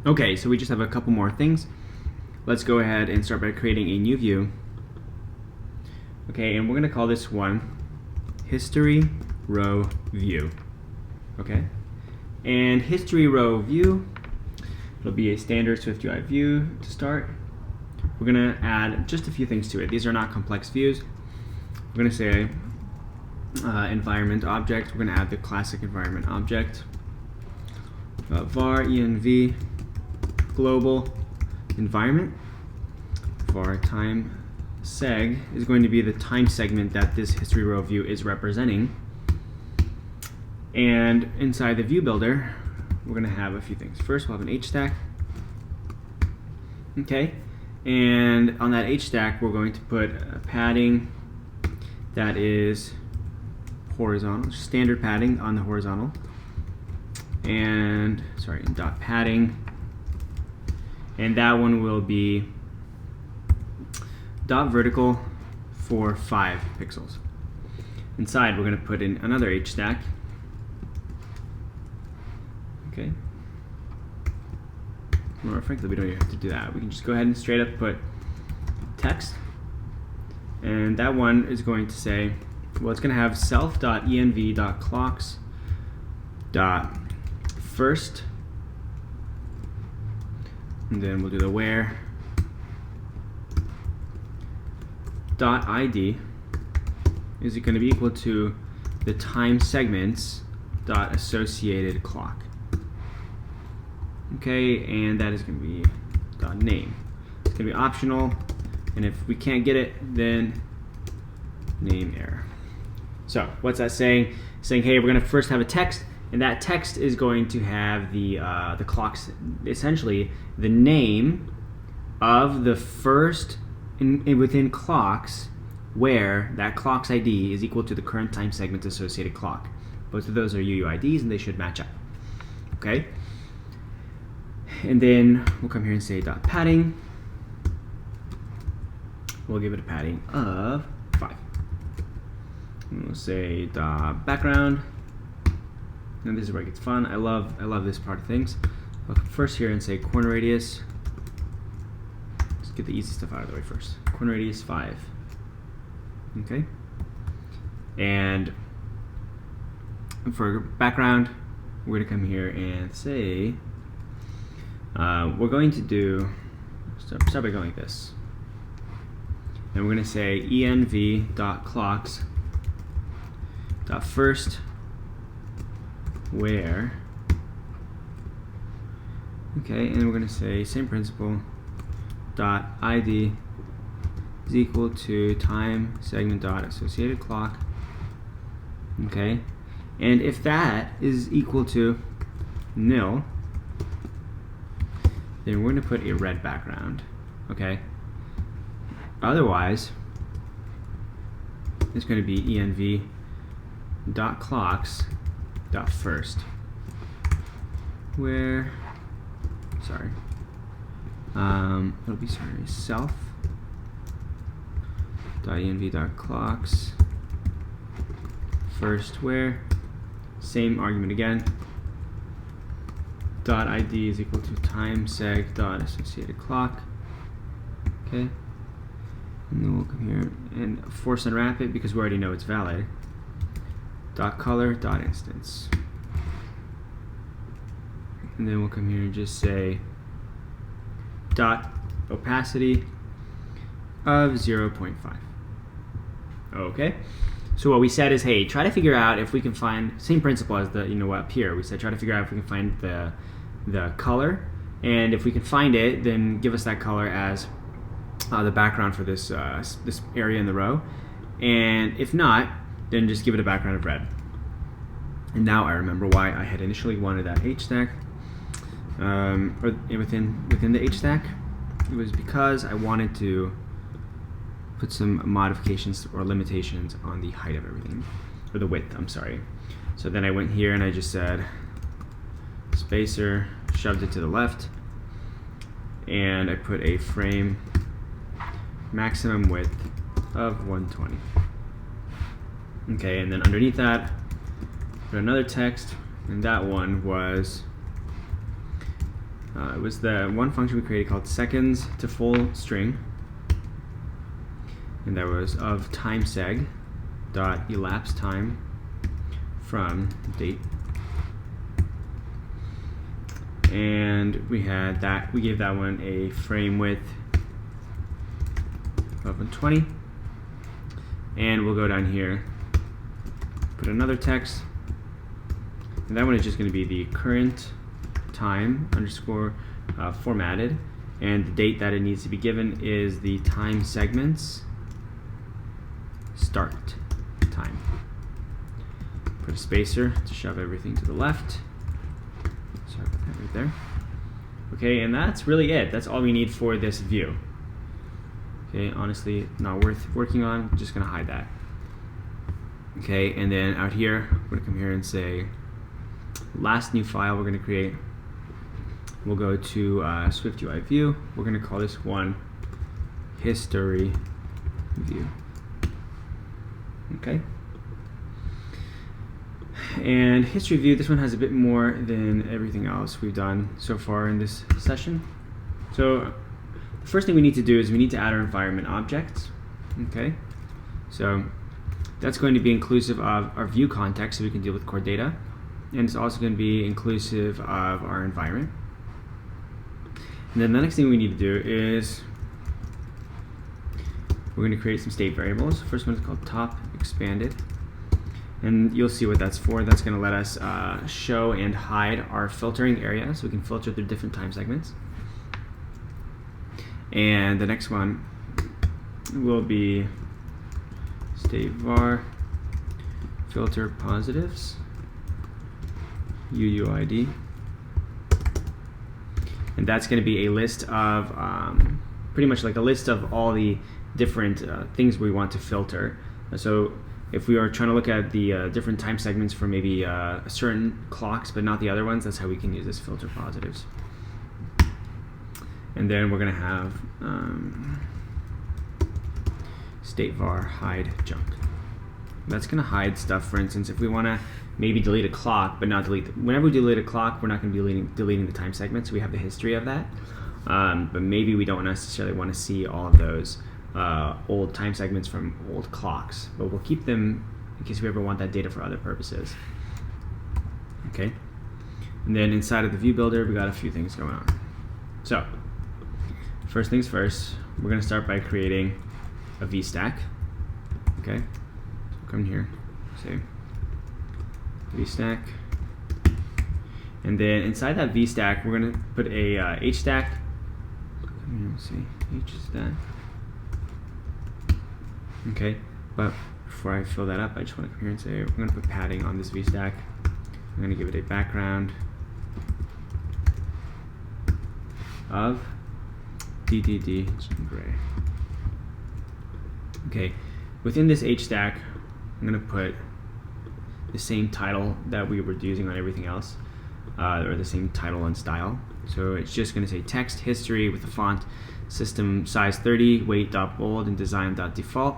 Okay, so we just have a couple more things. Let's go ahead and start by creating a new view. Okay, and we're going to call this one History Row View. Okay, and History Row View, it'll be a standard SwiftUI view to start. We're going to add just a few things to it. These are not complex views. We're going to say environment object. We're going to add the classic environment object. Var env global environment. Var time seg is going to be the time segment that this history row view is representing. And inside the view builder, we're going to have a few things. First, we'll have an h-stack. Okay, and on that h-stack, we're going to put a padding that is horizontal, standard padding on the horizontal. And sorry, dot padding, and that one will be dot vertical for 5 pixels. Inside, we're going to put in another h-stack. Okay. Or frankly, we don't even have to do that. We can just go ahead and straight up put text, and that one is going to say, well, it's going to have self.env.clocks.first, and then we'll do the where dot id is it going to be equal to the time segments dot associated clock. Okay, and that is going to be dot name. It's going to be optional, and if we can't get it, then name error. So what's that saying? Saying, hey, we're going to first have a text, and that text is going to have the clocks, essentially the name of the first within clocks where that clock's ID is equal to the current time segment's associated clock. Both of those are UUIDs, and they should match up. Okay. And then we'll come here and say dot padding. We'll give it a padding of 5. And we'll say dot background. And this is where it gets fun. I love this part of things. I'll come first here and say corner radius. Let's get the easy stuff out of the way first. Corner radius 5. Okay. And for background, we're going to come here and say we're going to do start by going like this, and we're going to say env.clocks.first where. Okay, and we're going to say same principle dot id is equal to time segment dot associated clock. Okay, and if that is equal to nil, then we're going to put a red background. Okay, otherwise it's going to be env.clocks.first where, sorry, it'll be self.env.clocks first where, same argument again, dot id is equal to time seg dot associated clock. Okay, and then we'll come here and force unwrap it because we already know it's valid. Dot color dot instance, and then we'll come here and just say dot opacity of 0.5. Okay, so what we said is, hey, try to figure out if we can find, same principle as the, up here, we said try to figure out if we can find the color, and if we can find it, then give us that color as the background for this this area in the row, and if not, then just give it a background of red. And now I remember why I had initially wanted that h-stack, or within the h-stack. It was because I wanted to put some modifications or limitations on the height of everything, or the width, I'm sorry. So then I went here and I just said spacer, shoved it to the left, and I put a frame maximum width of 120. Okay, and then underneath that, put another text, and that one was it was the one function we created called seconds to full string, and that was of timeseg dot elapsed time from date. And we had that, we gave that one a frame width of 120, and we'll go down here, put another text, and that one is just going to be the current time underscore formatted, and the date that it needs to be given is the time segments start time. Put a spacer to shove everything to the left. Sorry about that right there. Okay, and that's really it. That's all we need for this view. Okay, honestly, not worth working on. Just gonna hide that. Okay, and then out here, we're gonna come here and say, last new file we're gonna create. We'll go to SwiftUI view. We're gonna call this one history view. Okay. And history view, this one has a bit more than everything else we've done so far in this session. So the first thing we need to do is we need to add our environment objects. Okay. So that's going to be inclusive of our view context so we can deal with core data. And it's also going to be inclusive of our environment. And then the next thing we need to do is we're going to create some state variables. First one is called top expanded. And you'll see what that's for. That's going to let us show and hide our filtering area, so we can filter through different time segments. And the next one will be state var filter positives UUID. And that's going to be a list of pretty much like a list of all the different things we want to filter. So if we are trying to look at the different time segments for maybe certain clocks but not the other ones, that's how we can use this filter positives. And then we're going to have state var hide junk. That's going to hide stuff. For instance, if we want to maybe delete a clock but not delete whenever we delete a clock, we're not going to be deleting the time segment, so we have the history of that. But maybe we don't necessarily want to see all of those old time segments from old clocks, but we'll keep them in case we ever want that data for other purposes. Okay, and then inside of the view builder, we got a few things going on. So first things first, we're going to start by creating a VStack. Okay, so come here, say VStack, and then inside that VStack, we're going to put a HStack. Let's see, HStack. Okay, but before I fill that up, I just want to come here and say we're going to put padding on this VStack. I'm going to give it a background of DDD gray. Okay, within this HStack, I'm going to put the same title that we were using on everything else, or the same title and style. So it's just going to say text history with the font system size 30, weight.bold, and design.default.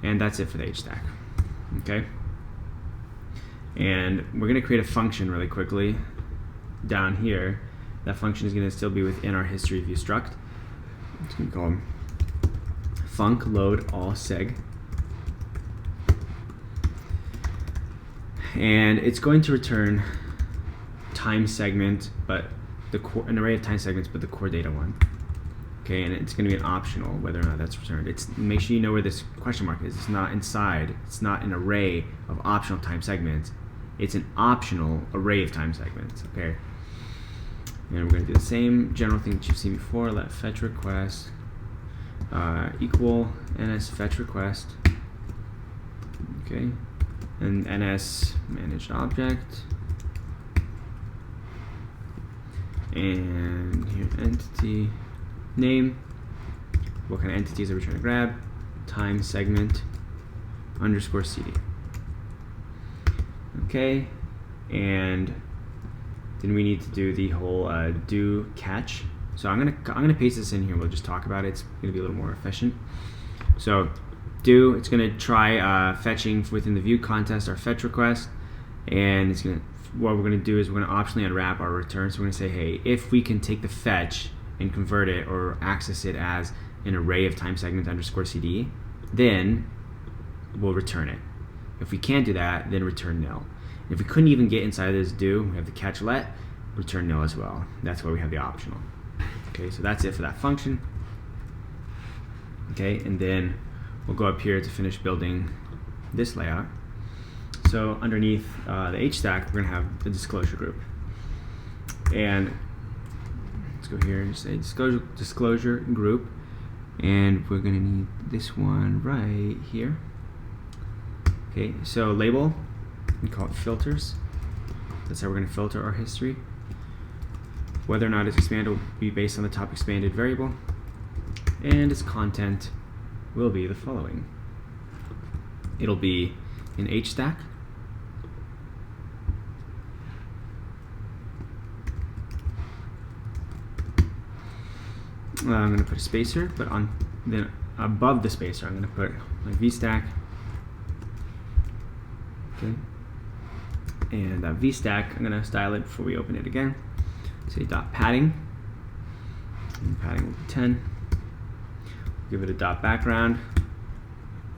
And that's it for the HStack. Okay? And we're going to create a function really quickly down here. That function is going to still be within our history view struct. It's going to call func load all seg. And it's going to return time segment, but an array of time segments, but the core data one. Okay, and it's going to be an optional whether or not that's returned. Make sure you know where this question mark is. It's not inside. It's not an array of optional time segments. It's an optional array of time segments. Okay, and we're going to do the same general thing that you've seen before. Let fetch request equal ns fetch request. Okay, and ns managed object. And here entity name, what kind of entities are we trying to grab? Time segment underscore cd. Okay, and then we need to do the whole do catch. So I'm gonna paste this in here. We'll just talk about it. It's gonna be a little more efficient. So it's gonna try fetching within the view context our fetch request, and it's gonna what we're going to do is we're going to optionally unwrap our return. So we're going to say, hey, if we can take the fetch and convert it or access it as an array of time segment underscore CD, then we'll return it. If we can't do that, then return nil. And if we couldn't even get inside of this do, we have the catch let, return nil as well. That's why we have the optional. Okay, so that's it for that function. Okay, and then we'll go up here to finish building this layout. So underneath the H stack, we're going to have the disclosure group. And let's go here and say disclosure group. And we're going to need this one right here. Okay, so label, we call it filters. That's how we're going to filter our history. Whether or not it's expanded will be based on the top expanded variable. And its content will be the following. It'll be an H stack. I'm going to put a spacer, but then above the spacer, I'm going to put my V stack. Okay. And that V stack, I'm going to style it before we open it again. Say dot padding. And padding will be 10. Give it a dot background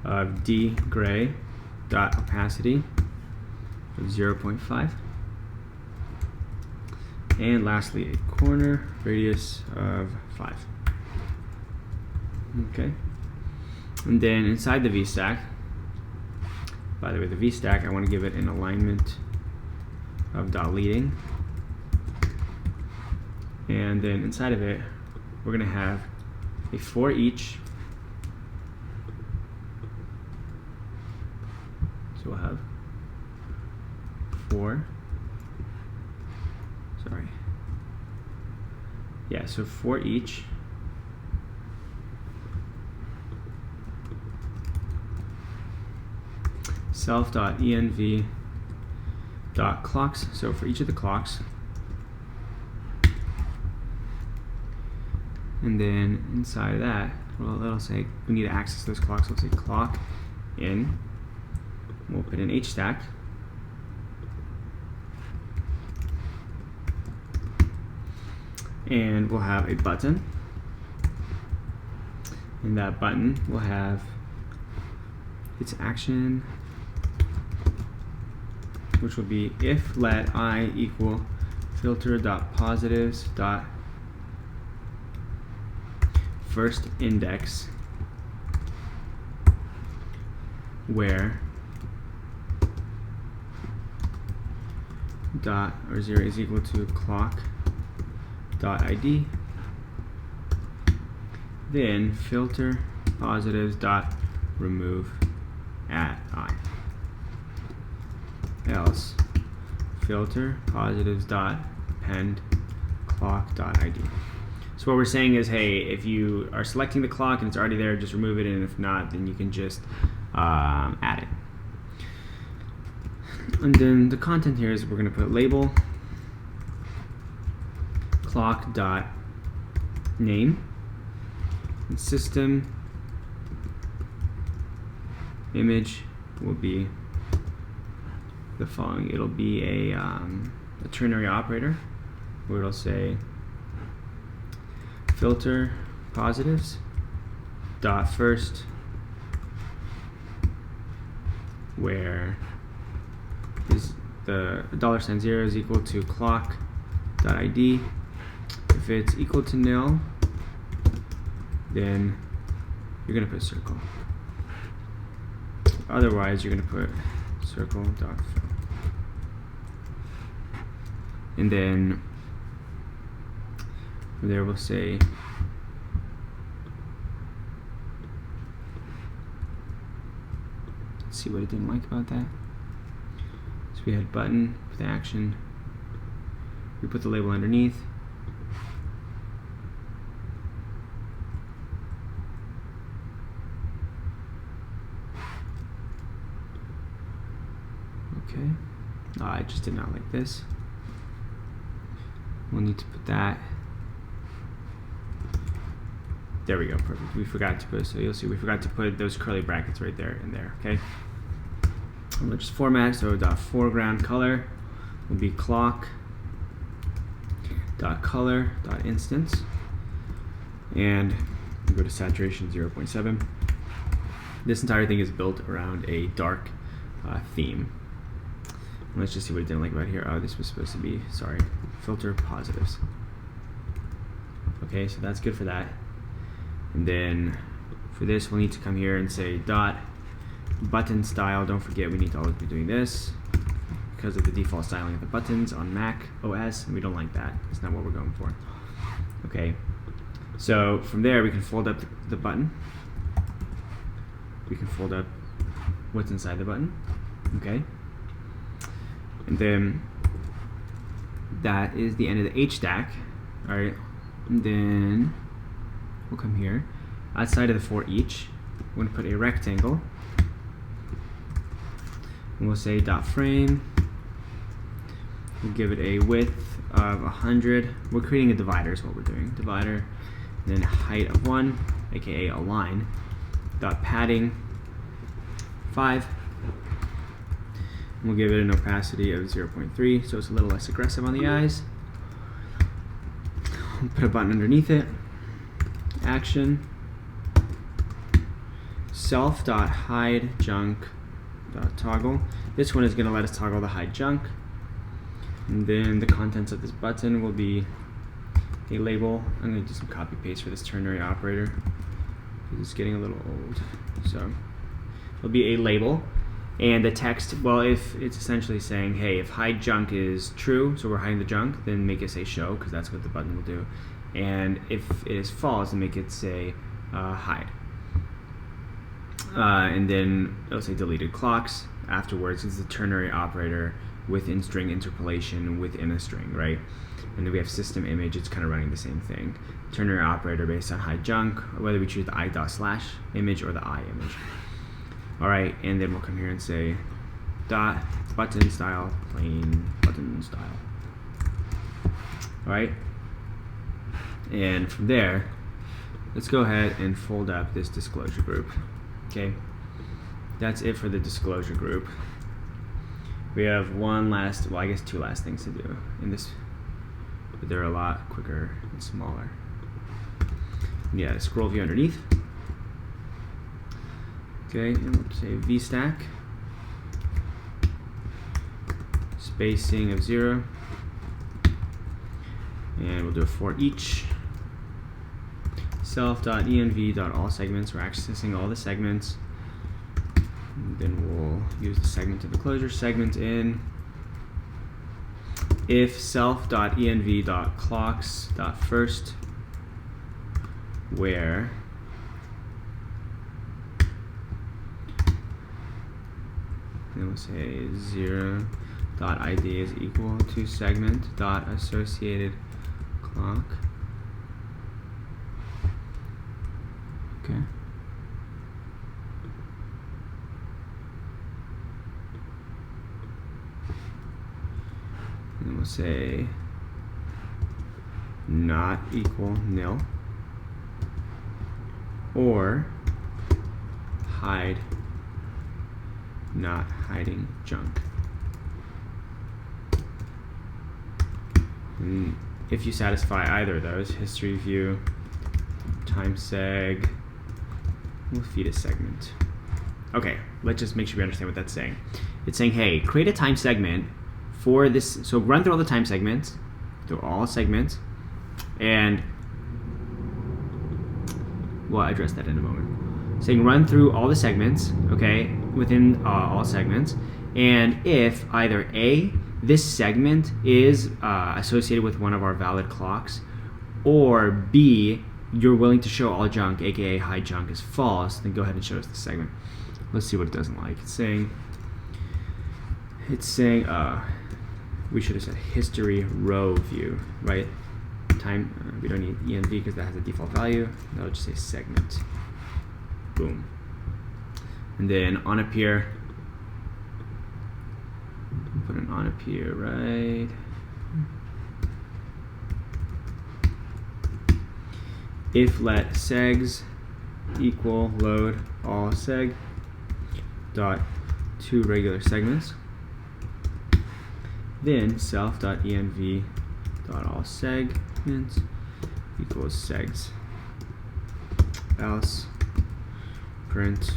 of D gray dot opacity of 0.5. And lastly, a corner radius of 5. Okay. And then inside the V stack, by the way, the V stack, I want to give it an alignment of dot leading. And then inside of it, we're going to have a for each. So we'll have so for each self.env.clocks, so for each of the clocks. And then inside of that, well, it'll say we need to access those clocks. We'll say clock in. We'll put in H stack. And we'll have a button. And that button will have its action, which will be if let I equal filter dot positives dot first index where dot or 0 is equal to clock dot ID, then filter positives dot remove at I, else filter positives dot append clock dot ID. So what we're saying is, hey, if you are selecting the clock and it's already there, just remove it, and if not, then you can just add it. And then the content here is we're going to put label clock dot name and system image will be the following. It'll be a ternary operator where it'll say filter positives dot first where is the $0 is equal to clock dot ID. If it's equal to nil, then you're going to put circle. Otherwise, you're going to put circle dot fill. And then from there we'll say let's see what it didn't like about that. So we had button with action. We put the label underneath. Okay. I just did not like this. We'll need to put that. There we go, perfect. We forgot to put, so you'll see we forgot to put those curly brackets right there and there, okay? And we'll just format, so dot foreground color will be clock dot color dot instance, and we go to saturation 0.7. This entire thing is built around a dark theme. And let's just see what it didn't like about here. Oh, this was supposed to be, sorry, filter positives. Okay, so that's good for that. And then for this, we'll need to come here and say dot button style. Don't forget, we need to always be doing this because of the default styling of the buttons on macOS, and we don't like that. That's not what we're going for. Okay, so from there we can fold up the button. We can fold up what's inside the button. Okay, and then that is the end of the H stack. All right, and then we'll come here outside of the for each. We're going to put a rectangle, and we'll say dot frame. We'll give it a width of 100. We're creating a divider is what we're doing. Divider, then height of 1, aka a line. Dot padding 5. And we'll give it an opacity of 0.3, so it's a little less aggressive on the eyes. We'll put a button underneath it. Action. Self.hide junk.toggle. This one is going to let us toggle the hide junk. And then the contents of this button will be a label. I'm going to do some copy paste for this ternary operator because it's getting a little old. So it'll be a label, and the text, well, if it's essentially saying, hey, if hide junk is true, so we're hiding the junk, then make it say show, because that's what the button will do. And if it is false, then make it say hide. And then it'll say deleted clocks. Afterwards is the ternary operator within string interpolation within a string, right? And then we have system image. It's kind of running the same thing. Ternary operator based on hide junk, whether we choose the i.slash image or the I image. All right, and then we'll come here and say dot button style plain button style. All right, and from there, let's go ahead and fold up this disclosure group. Okay, that's it for the disclosure group. We have one last, well, I guess two last things to do in this, but they're a lot quicker and smaller. Yeah, scroll view underneath. Okay, and we'll say vstack. Spacing of 0. And we'll do a for each. Self.env.allSegments. We're accessing all the segments. And then we'll use the segment of the closure segment in. If self.env.clocks.first, where and we'll say 0.id is equal to segment.associated clock. Okay. And we'll say not equal nil, or hide not hiding junk. And if you satisfy either of those, history view, time seg, we'll feed a segment. Okay, let's just make sure we understand what that's saying. It's saying, hey, create a time segment for this. So run through all the time segments, through all segments, and we'll address that in a moment. Saying run through all the segments, okay, within all segments, and if either A, this segment is associated with one of our valid clocks, or B, you're willing to show all junk, aka hide junk, is false, then go ahead and show us the segment. Let's see what it doesn't like. It's saying we should have said history row view, right? Time, we don't need env because that has a default value. That'll just say segment. Boom. And then on appear, put an on appear right. If let segs equal load all seg dot two regular segments, then self.env.allSegments equals segs, else print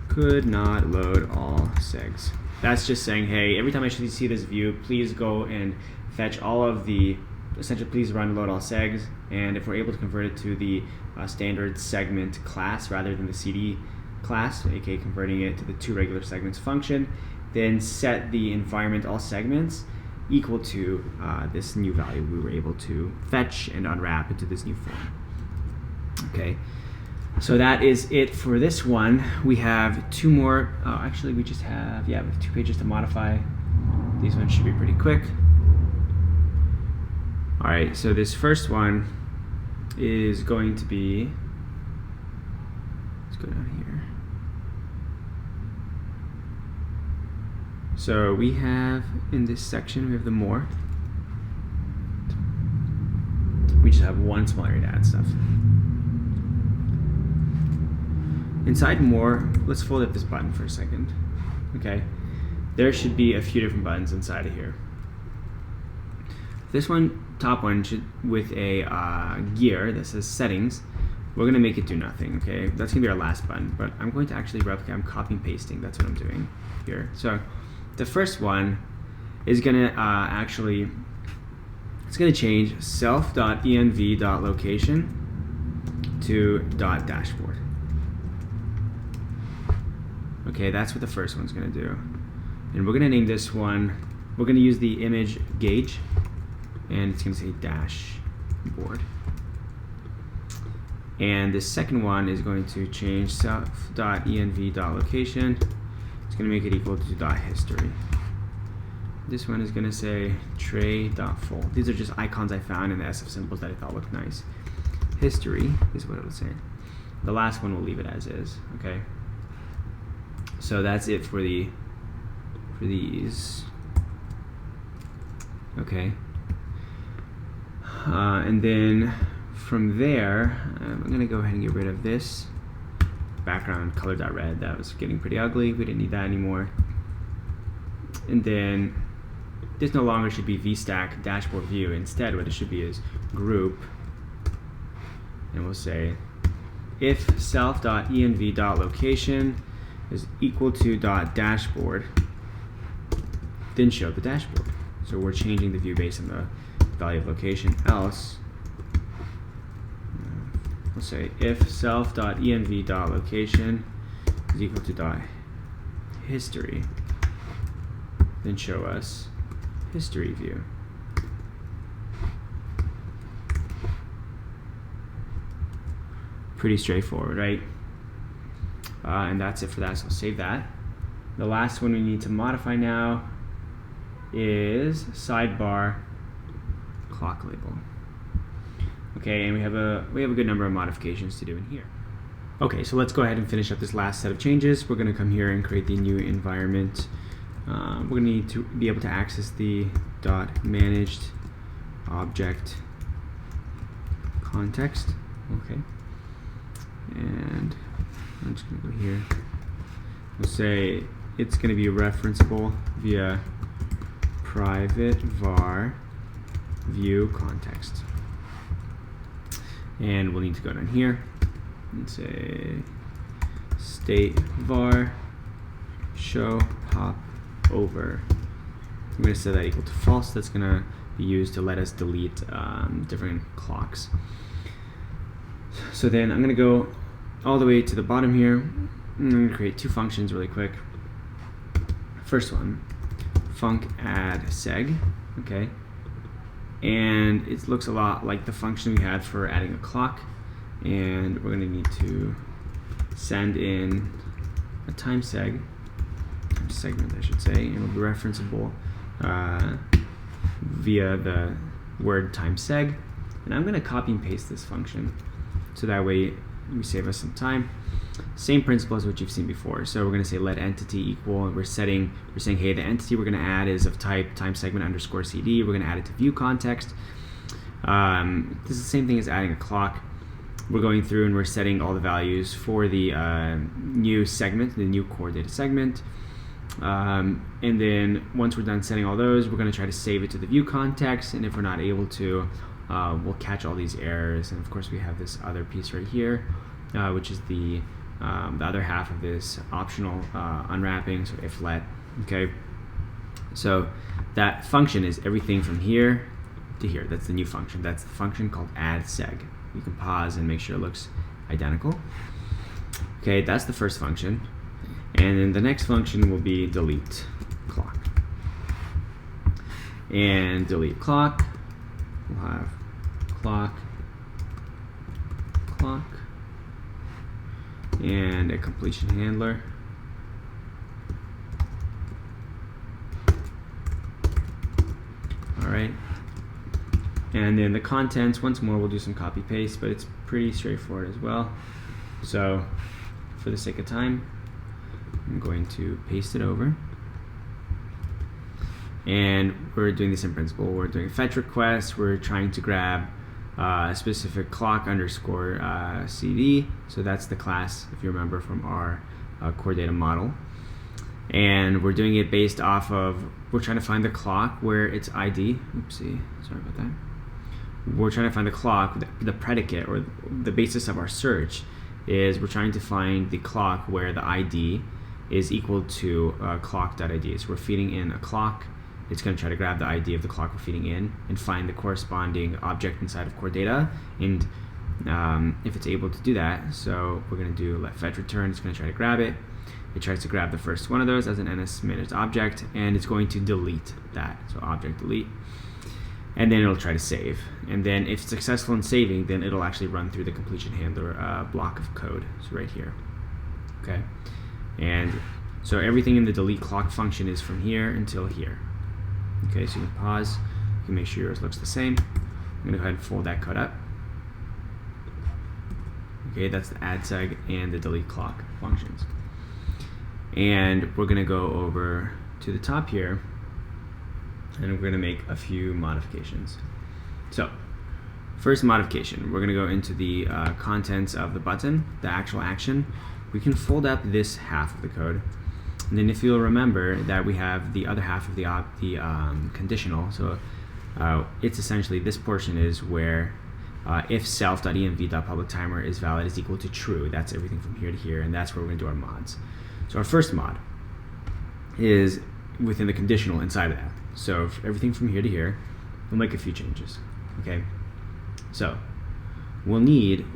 could not load all segs. That's just saying, hey, every time I see this view, please go and fetch all of the, essentially please run load all segs, and if we're able to convert it to the standard segment class rather than the CD class, aka converting it to the two regular segments function, then set the environment all segments equal to this new value we were able to fetch and unwrap into this new form. Okay, so that is it for this one. We have two more, actually we just have, we have 2 pages to modify. These ones should be pretty quick. All right, so this first one is going to be, let's go down here. So we have, in this section, we have the more. We just have one small area to add stuff. Inside more, let's fold up this button for a second. Okay, there should be a few different buttons inside of here. This one, top one, should, with a gear that says settings, we're gonna make it do nothing, okay? That's gonna be our last button, but I'm going to actually replicate, I'm copy and pasting, that's what I'm doing here. So the first one is gonna actually, it's gonna change self.env.location to .dashboard. Okay, that's what the first one's gonna do. And we're gonna name this one, we're gonna use the image gauge, and it's gonna say dashboard. And the second one is going to change self.env.location. It's gonna make it equal to .history. This one is gonna say tray.full. These are just icons I found in the SF symbols that I thought looked nice. History is what it'll say. The last one we'll leave it as is, okay? So that's it for these. Okay. And then from there, I'm gonna go ahead and get rid of this background color.red. That was getting pretty ugly. We didn't need that anymore. And then this no longer should be vstack dashboard view. Instead, what it should be is group. And we'll say if self.env.location is equal to .dashboard, then show the dashboard. So we're changing the view based on the value of location. Else, we'll say if self.env.location is equal to .history, then show us history view. Pretty straightforward, right? And that's it for that, so I'll save that. The last one we need to modify now is sidebar clock label. Okay, and we have a good number of modifications to do in here. Okay, so let's go ahead and finish up this last set of changes. We're gonna come here and create the new environment. We're gonna need to be able to access the .managed object context. Okay, and I'm just gonna go here. We'll say it's gonna be referenceable via private var view context. And we'll need to go down here and say state var show hop over. I'm going to set that equal to false. That's going to be used to let us delete different clocks. So then I'm going to go all the way to the bottom here. I'm going to create two functions really quick. First one, func add seg. Okay. And it looks a lot like the function we had for adding a clock, and we're going to need to send in a time segment I should say, and it'll be referenceable via the word time seg. And I'm going to copy and paste this function so that way we save us some time. Same principle as what you've seen before. So we're going to say let entity equal, and we're saying, hey, the entity we're going to add is of type time segment underscore CD. We're going to add it to view context. This is the same thing as adding a clock. We're going through and we're setting all the values for the new segment, the new core data segment. And then once we're done setting all those, we're going to try to save it to the view context, and if we're not able to, we'll catch all these errors. And of course we have this other piece right here, which is the other half of this optional unwrapping, so if let. Okay, so that function is everything from here to here. That's the new function. That's the function called addSeg. You can pause and make sure it looks identical. Okay, that's the first function. And then the next function will be delete clock. And delete clock, we'll have clock, and a completion handler. All right. And then the contents, once more, we'll do some copy paste, but it's pretty straightforward as well. So for the sake of time, I'm going to paste it over. And we're doing this in principle. We're doing a fetch request. We're trying to grab a specific clock underscore CD. So that's the class, if you remember, from our core data model. And we're doing it based off of, we're trying to find the clock where its ID, oopsie, sorry about that. We're trying to find the clock, the predicate, or the basis of our search is we're trying to find the clock where the ID is equal to clock.id. So we're feeding in a clock. It's going to try to grab the ID of the clock we're feeding in and find the corresponding object inside of core data. And if it's able to do that, so we're going to do let fetch return. It's going to try to grab it. It tries to grab the first one of those as an NS-managed object, and it's going to delete that. So object delete. And then it'll try to save. And then if it's successful in saving, then it'll actually run through the completion handler block of code. So right here. Okay. And so everything in the delete clock function is from here until here. Okay, so you can pause. You can make sure yours looks the same. I'm going to go ahead and fold that code up. Okay, that's the addSeg and the delete clock functions. And we're going to go over to the top here, and we're going to make a few modifications. So first modification, we're going to go into the contents of the button, the actual action. We can fold up this half of the code. And then if you'll remember that we have the other half of the conditional, so it's essentially, this portion is where if self.env.publicTimer is valid is equal to true. That's everything from here to here, and that's where we're going to do our mods. So our first mod is within the conditional inside of that. So everything from here to here, we'll make a few changes. Okay, so we'll need,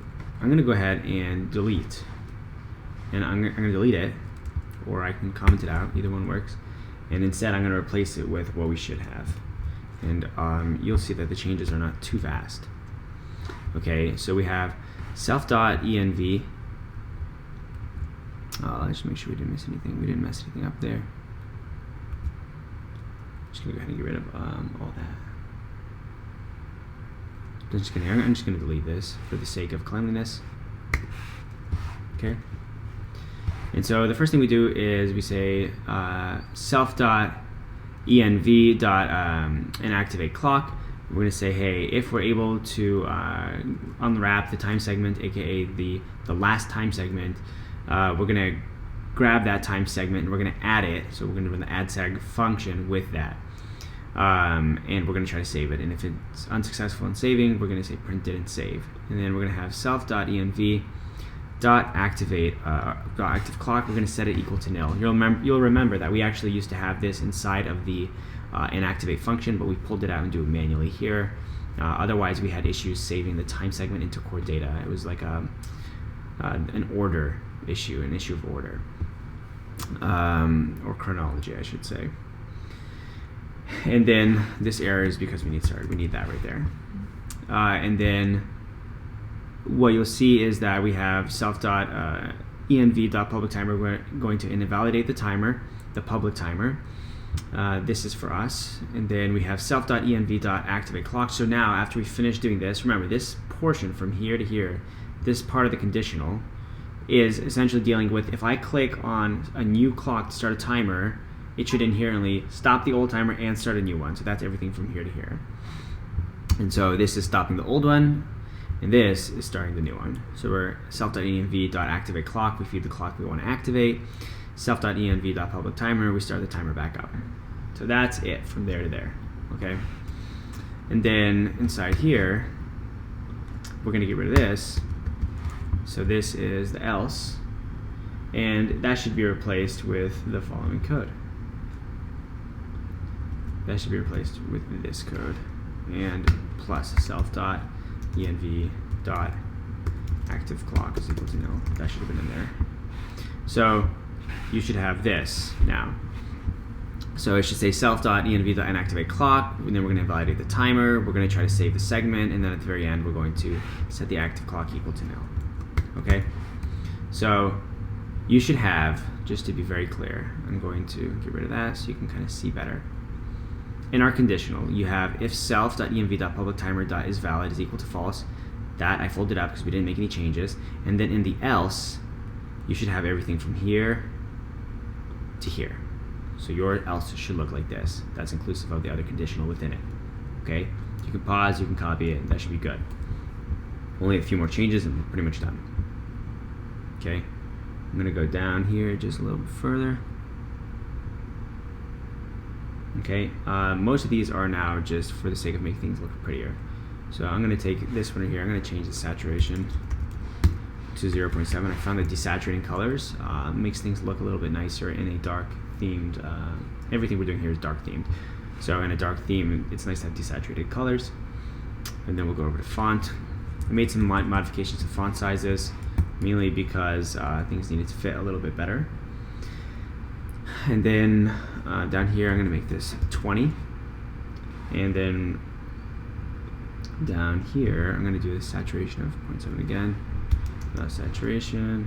I'm going to go ahead and delete, and I'm going to delete it, or I can comment it out, either one works, and instead I'm going to replace it with what we should have. And you'll see that the changes are not too vast. Okay, so we have self.env. Let's make sure we didn't miss anything. We didn't mess anything up there. Just gonna go ahead and get rid of all that. I'm just gonna delete this for the sake of cleanliness. Okay. And so the first thing we do is we say self.env.inactivate clock. We're going to say, hey, if we're able to unwrap the time segment, aka the last time segment, we're going to grab that time segment and we're going to add it. So we're going to run the addSeg function with that. And we're going to try to save it. And if it's unsuccessful in saving, we're going to say print it and save. And then we're going to have self.env.activate active clock. We're going to set it equal to nil. You'll remember that we actually used to have this inside of the inactivate function, but we pulled it out and do it manually here. Otherwise, we had issues saving the time segment into core data. It was like an order issue, an issue of order, or chronology, I should say. And then this error is because we need that right there. And then what you'll see is that we have self.env.publicTimer. We're going to invalidate the timer, the public timer. This is for us. And then we have self.env.activate clock. So now after we finish doing this, remember this portion from here to here, this part of the conditional is essentially dealing with, if I click on a new clock to start a timer, it should inherently stop the old timer and start a new one. So that's everything from here to here. And so this is stopping the old one, and this is starting the new one. So we're self.env.activate clock. We feed the clock we want to activate. self.env.public timer, we start the timer back up. So that's it from there to there, okay? And then inside here, we're gonna get rid of this. So this is the else, and that should be replaced with the following code. That should be replaced with this code, and plus self.env.activeClock is equal to null. That should have been in there. So you should have this now. So it should say self.env.inactivateClock, and then we're going to validate the timer, we're going to try to save the segment, and then at the very end we're going to set the active clock equal to null. Okay? So you should have, just to be very clear, I'm going to get rid of that so you can kind of see better. In our conditional, you have if self.env.publicTimer.isValid is equal to false. That I folded up because we didn't make any changes. And then in the else, you should have everything from here to here. So your else should look like this. That's inclusive of the other conditional within it. Okay? You can pause, you can copy it, that should be good. Only a few more changes and we're pretty much done. Okay? I'm going to go down here just a little bit further. Okay, most of these are now just for the sake of making things look prettier. So I'm going to take this one here, I'm going to change the saturation to 0.7. I found that desaturating colors makes things look a little bit nicer in a dark themed, everything we're doing here is dark themed. So in a dark theme, it's nice to have desaturated colors. And then we'll go over to font. I made some modifications to font sizes, mainly because things needed to fit a little bit better. And then down here, I'm going to make this 20. And then down here, I'm going to do the saturation of 0.7 again. Saturation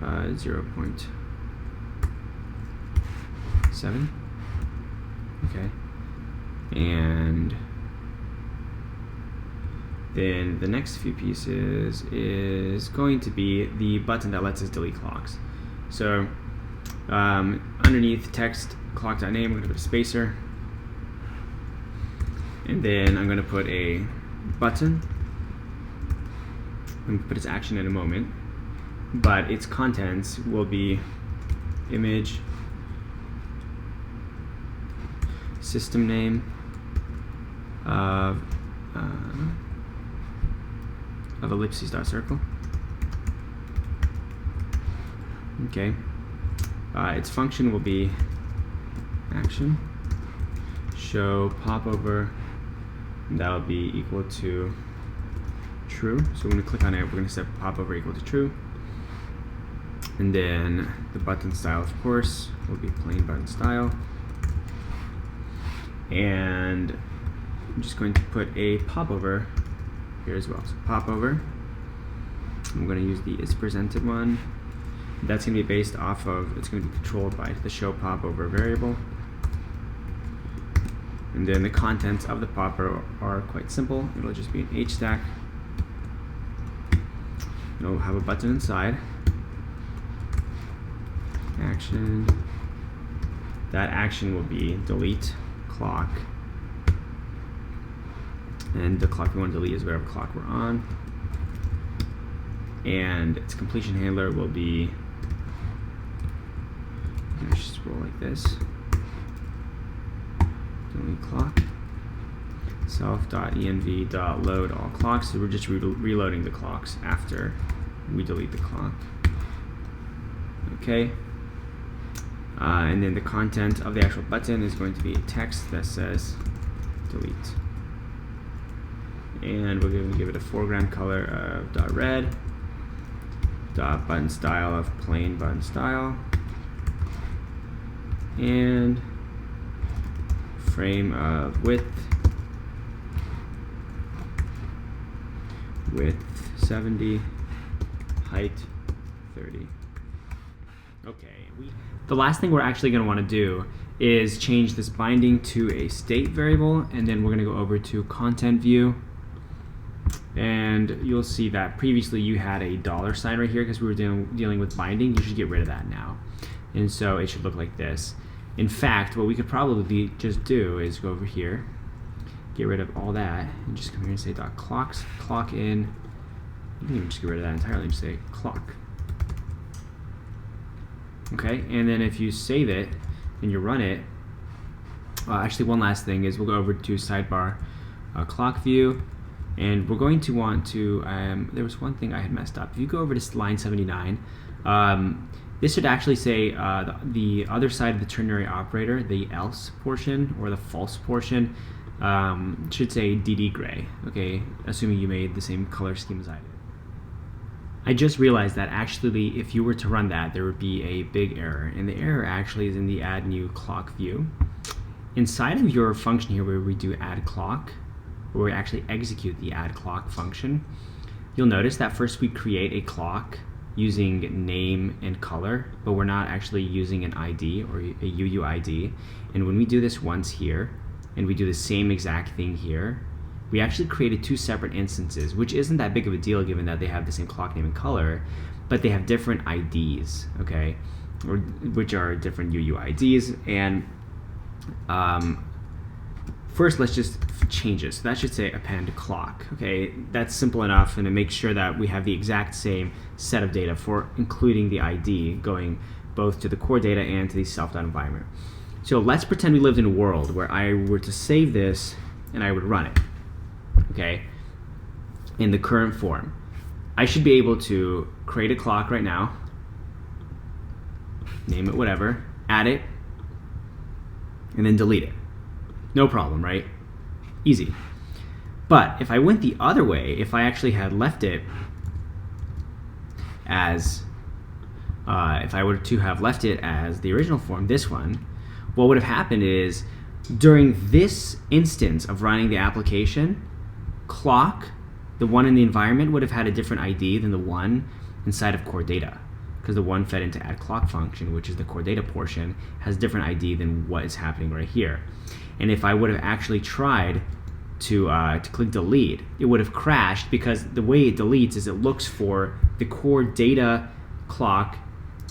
0.7. Okay. And then the next few pieces is going to be the button that lets us delete clocks. So underneath text clock.name, we're going to put a spacer. And then I'm going to put a button. I'm going to put its action in a moment. But its contents will be image, system name of ellipses.circle. Okay. Its function will be action, show popover, and that'll be equal to true. So we're going to click on it, we're going to set popover equal to true. And then the button style, of course, will be plain button style. And I'm just going to put a popover here as well. So popover, I'm going to use the isPresented one. That's going to be based off of, it's going to be controlled by the show popover variable. And then the contents of the popper are quite simple. It'll just be an H stack. It'll have a button inside. Action. That action will be delete clock. And the clock we want to delete is whatever clock we're on. And its completion handler will be, let's just roll like this. Delete clock. Self.env.load all clocks. So we're just reloading the clocks after we delete the clock. Okay. And then the content of the actual button is going to be a text that says delete. And we're going to give it a foreground color of .red, button style of plain button style, and frame of width 70, height 30. Okay. The last thing we're actually going to want to do is change this binding to a state variable, and then we're going to go over to content view. And you'll see that previously you had a $sign right here because we were dealing with binding. You should get rid of that now. And so it should look like this. In fact, what we could probably just do is go over here, get rid of all that, and just come here and say .clocks, clock in. You can even just get rid of that entirely and just say clock. Okay, and then if you save it and you run it, actually one last thing is we'll go over to Sidebar clock view, and we're going to want to, there was one thing I had messed up. If you go over to line 79, this should actually say the other side of the ternary operator, the else portion or the false portion, should say DD gray, okay, assuming you made the same color scheme as I did. I just realized that actually if you were to run that, there would be a big error, and the error actually is in the add new clock view. Inside of your function here where we do add clock, where we actually execute the add clock function, you'll notice that first we create a clock using name and color, but we're not actually using an ID or a UUID. And when we do this once here, and we do the same exact thing here, we actually created two separate instances, which isn't that big of a deal given that they have the same clock name and color, but they have different IDs, okay, which are different UUIDs. And first, let's just change it. So that should say append clock. Okay, that's simple enough, and it makes sure that we have the exact same set of data for including the ID going both to the core data and to the self-dot environment. So let's pretend we lived in a world where I were to save this and I would run it. Okay, in the current form, I should be able to create a clock right now, name it whatever, add it, and then delete it. No problem, right? Easy. But if I went the other way, if I actually had left it as, if I were to have left it as the original form, this one, what would have happened is during this instance of running the application, clock, the one in the environment, would have had a different ID than the one inside of core data, because the one fed into add clock function, which is the core data portion, has different ID than what is happening right here. And if I would have actually tried to click delete, it would have crashed, because the way it deletes is it looks for the core data clock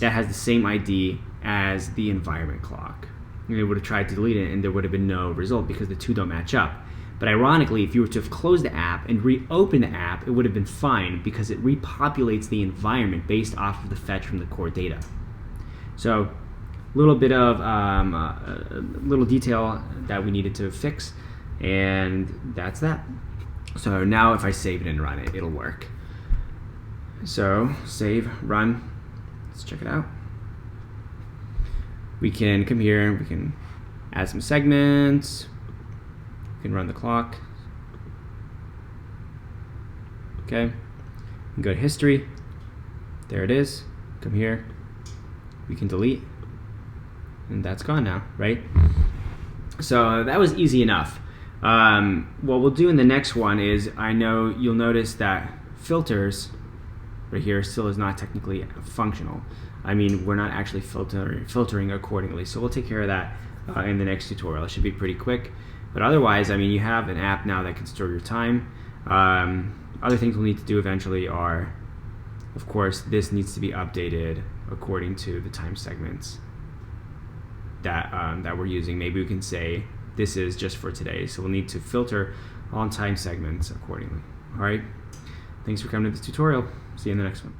that has the same ID as the environment clock. And it would have tried to delete it and there would have been no result because the two don't match up. But ironically, if you were to have closed the app and reopened the app, it would have been fine because it repopulates the environment based off of the fetch from the core data. So a little bit of a little detail that we needed to fix, and that's that. So now if I save it and run it, it'll work. So save, run, let's check it out. We can come here and we can add some segments. We can run the clock. Okay, and go to history. There it is. Come here. We can delete, and that's gone now, right? So that was easy enough. What we'll do in the next one is, I know you'll notice that filters right here still is not technically functional. I mean, we're not actually filtering accordingly. So we'll take care of that in the next tutorial. It should be pretty quick. But otherwise, I mean, you have an app now that can store your time. Other things we'll need to do eventually are, of course, this needs to be updated according to the time segments that, that we're using. Maybe we can say this is just for today. So we'll need to filter on time segments accordingly. All right. Thanks for coming to this tutorial. See you in the next one.